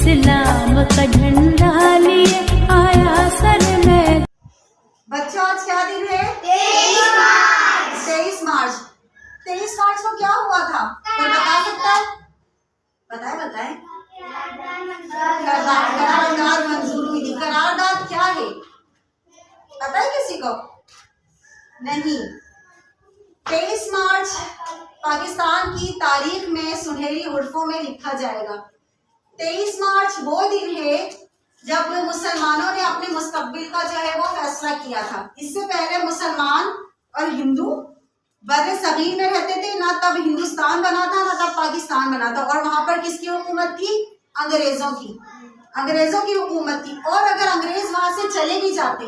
इस्लाम का झंडा लिए आया सर में। बच्चों आज क्या दिन है? 23 मार्च। 23 मार्च को क्या हुआ था? कोई बता सकता है? बताएं। करारदाद मंजूर हुई थी। करारदाद क्या है पता है किसी को? नहीं। 23 मार्च पाकिस्तान की तारीख में सुनहरी हर्फों में लिखा जाएगा। 23 मार्च वो दिन है जब मुसलमानों ने अपने मुस्तकबिल का जो है वो फैसला किया था। इससे पहले मुसलमान और हिंदू बर्रे सगीर में रहते थे, ना तब हिंदुस्तान बना था ना तब पाकिस्तान बना था, और वहां पर किसकी हुकूमत थी? अंग्रेजों की हुकूमत थी। और अगर अंग्रेज वहां से चले भी जाते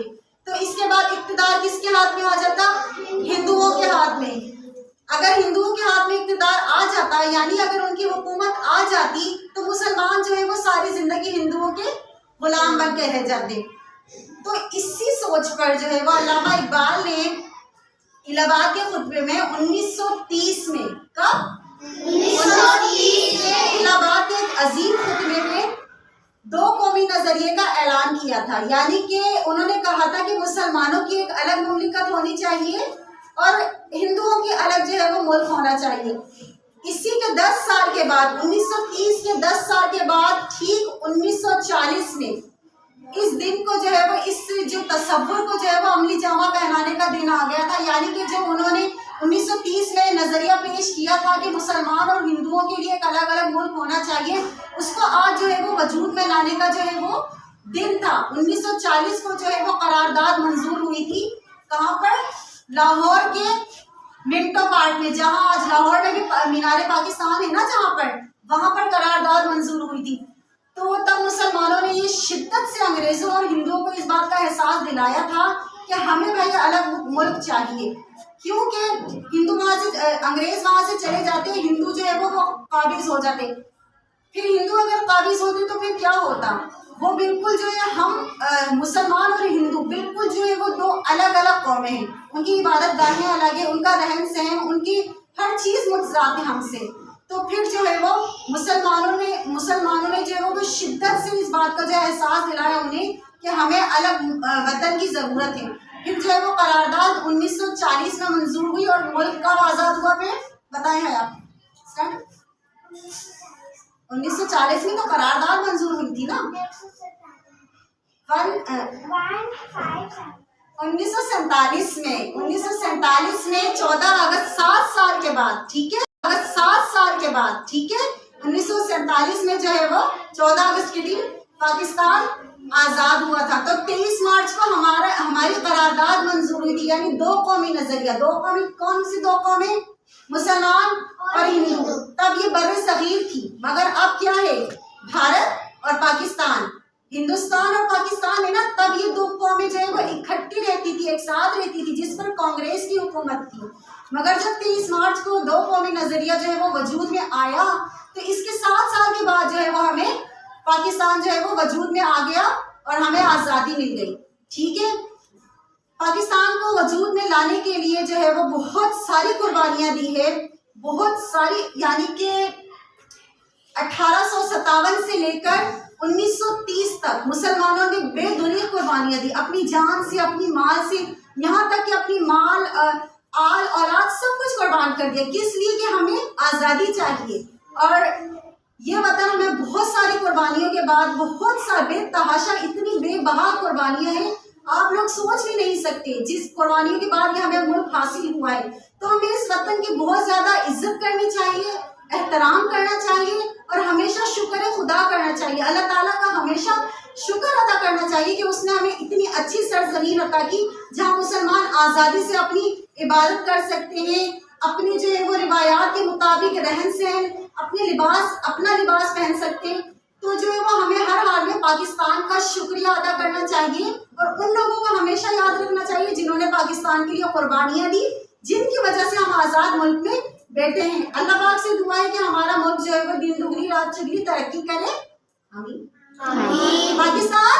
तो इसके बाद इक्तिदार किसके हाथ में आ जाता? हिंदुओं के हाथ में। अगर हिंदुओं के हाथ में इक्तिदार आ जाता, यानी अगर उनकी हुकूमत आ जाती, तो मुसलमान जो है वो सारी जिंदगी हिंदुओं के गुलाम बन के रह जाते। तो इसी सोच पर जो है वो अल्लामा इकबाल ने इलाहाबाद के खुतबे में 1930 में, कब? 1930 में इलाहाबाद के एक अजीम खुतबे में दो कौमी नजरिए का ऐलान किया था। यानी कि उन्होंने कहा था कि मुसलमानों की एक अलग मुमलिकत होनी चाहिए और हिंदुओं की अलग जो है वो मुल्क होना चाहिए। इसी के 10 साल के बाद, 1930 के 10 साल के बाद, ठीक 1940 में इस दिन को जो है वो, इस जो तसव्वुर को जो है वो अमली जामा पहनाने का दिन आ गया था। यानी कि जब उन्होंने 1930 में नजरिया पेश किया था कि मुसलमान और हिंदुओं के लिए एक अलग अलग मुल्क होना चाहिए, उसको आज जो है वो वजूद में लाने का जो है वो दिन था। 1940 को जो है वो करारदाद मंजूर हुई थी। कहाँ पर? लाहौर के मिंटो पार्क में, जहाँ आज लाहौर में भी मीनारे पाकिस्तान है ना, जहाँ पर, वहां पर करारदाद मंजूर हुई थी। तो तब मुसलमानों ने ये शिद्दत से अंग्रेजों और हिंदुओं को इस बात का एहसास दिलाया था कि हमें भाई अलग मुल्क चाहिए, क्योंकि हिंदू वहां से, अंग्रेज वहां से चले जाते, हिंदू जो है वो काबिज हो जाते। फिर हिंदू अगर काबिज होते तो फिर क्या होता? वो बिल्कुल जो है हम मुसलमान और हिंदू बिल्कुल जो है वो दो अलग अलग कौमें हैं। उनकी इबादत गाहें अलग है, उनका रहन सहन, उनकी हर चीज मुतजाद है हमसे। तो फिर जो है वो मुसलमानों ने जो है वो शिद्दत से इस बात का जो एहसास दिलाया उन्हें कि हमें अलग वतन की जरूरत है। फिर जो है वो करारदाद 1940 में मंजूर हुई और मुल्क कब आजाद हुआ? फिर बताएं है आप। 1940 में तो करारदाद मंजूर हुई थी ना। 1947 में 14 अगस्त 7 साल के बाद, ठीक है, 1947 में जो है वो 14 अगस्त के दिन पाकिस्तान आजाद हुआ था। तो 23 मार्च को हमारी करारदाद मंजूर हुई थी। यानी दो कौमी नजरिया, दो कौमी, कौन सी दो कौमें? मुसलमान और हिंदू। तब ये बर्रे सगीर थी, मगर अब क्या है? भारत और पाकिस्तान, हिंदुस्तान और पाकिस्तान है ना। तब ये दो कौमें जो है वो इकट्ठी रहती थी, एक साथ रहती थी, जिस पर कांग्रेस की हुकूमत थी। मगर जब 23 मार्च को दो कौमी नजरिया जो है वो वजूद में आया, तो इसके 7 साल के बाद जो है वो हमें पाकिस्तान जो है वो वजूद में आ गया और हमें आज़ादी मिल गई। ठीक है, पाकिस्तान को वजूद में लाने के लिए जो है वो बहुत सारी कुर्बानियां दी है, बहुत सारी। यानी कि 1857 से लेकर 1930 तक मुसलमानों ने बेदुनिया कुर्बानियां दी, अपनी जान से, अपनी माल से, यहाँ तक कि अपनी माल, आल औलाद सब कुछ कुर्बान कर दिया। किस लिए? कि हमें आज़ादी चाहिए। और ये वतन हमें बहुत सारी कुर्बानियों के बाद, बहुत सारे बेतहाशा, इतनी बेबहा कुर्बानियां हैं, आप लोग सोच भी नहीं सकते। जिस कुर्बानियों के बाद ये हमें मुल्क हासिल हुआ है, तो हमें इस वतन की बहुत ज्यादा इज्जत करनी चाहिए, एहतराम करना चाहिए और हमेशा शुक्र खुदा करना चाहिए। अल्लाह ताला का हमेशा शुक्र अदा करना चाहिए कि उसने हमें इतनी अच्छी सरजमीन अता की, जहाँ मुसलमान आज़ादी से अपनी इबादत कर सकते हैं, अपनी जो है वो रिवायात के मुताबिक रहन सहन, अपना लिबास पहन सकते हैं। तो जो है वो हमें हर हाल में पाकिस्तान का शुक्रिया अदा करना चाहिए और उन लोगों को हमेशा याद रखना चाहिए जिन्होंने पाकिस्तान के लिए कुर्बानियां दी, जिनकी वजह से हम आज़ाद मुल्क में बैठे हैं। अल्लाह पाक से दुआ है कि हमारा मुल्क जो है वो दिन दुगनी रात चौगुनी तरक्की करे। आमीन। पाकिस्तान